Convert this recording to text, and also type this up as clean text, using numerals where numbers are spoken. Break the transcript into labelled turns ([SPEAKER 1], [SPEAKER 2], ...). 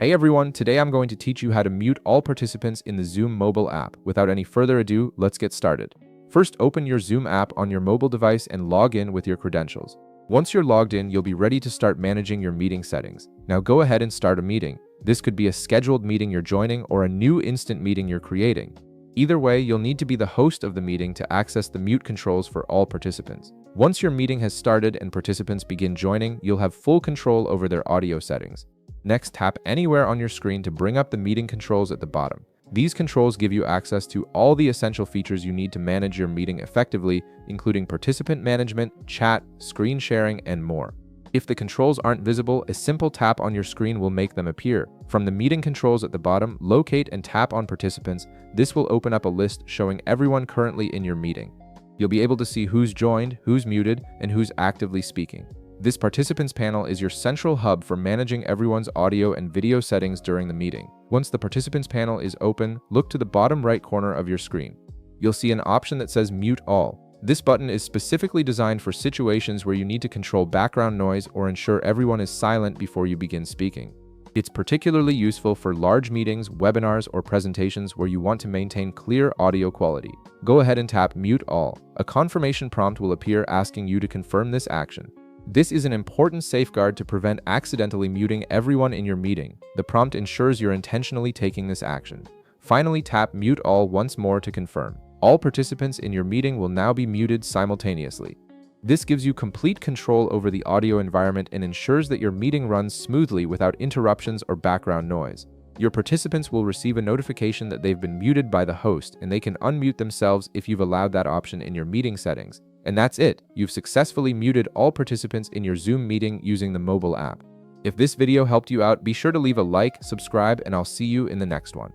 [SPEAKER 1] Hey everyone, today I'm going to teach you how to mute all participants in the Zoom mobile app. Without any further ado, let's get started. First, open your Zoom app on your mobile device and log in with your credentials. Once you're logged in, you'll be ready to start managing your meeting settings. Now go ahead and start a meeting. This could be a scheduled meeting you're joining or a new instant meeting you're creating. Either way, you'll need to be the host of the meeting to access the mute controls for all participants. Once your meeting has started and participants begin joining, you'll have full control over their audio settings. Next, tap anywhere on your screen to bring up the meeting controls at the bottom. These controls give you access to all the essential features you need to manage your meeting effectively, including participant management, chat, screen sharing, and more. If the controls aren't visible, a simple tap on your screen will make them appear. From the meeting controls at the bottom, locate and tap on participants. This will open up a list showing everyone currently in your meeting. You'll be able to see who's joined, who's muted, and who's actively speaking. This participants panel is your central hub for managing everyone's audio and video settings during the meeting. Once the participants panel is open, look to the bottom right corner of your screen. You'll see an option that says Mute All. This button is specifically designed for situations where you need to control background noise or ensure everyone is silent before you begin speaking. It's particularly useful for large meetings, webinars, or presentations where you want to maintain clear audio quality. Go ahead and tap Mute All. A confirmation prompt will appear asking you to confirm this action. This is an important safeguard to prevent accidentally muting everyone in your meeting. The prompt ensures you're intentionally taking this action. Finally, tap Mute All once more to confirm. All participants in your meeting will now be muted simultaneously. This gives you complete control over the audio environment and ensures that your meeting runs smoothly without interruptions or background noise. Your participants will receive a notification that they've been muted by the host, and they can unmute themselves if you've allowed that option in your meeting settings. And that's it. You've successfully muted all participants in your Zoom meeting using the mobile app. If this video helped you out, be sure to leave a like, subscribe, and I'll see you in the next one.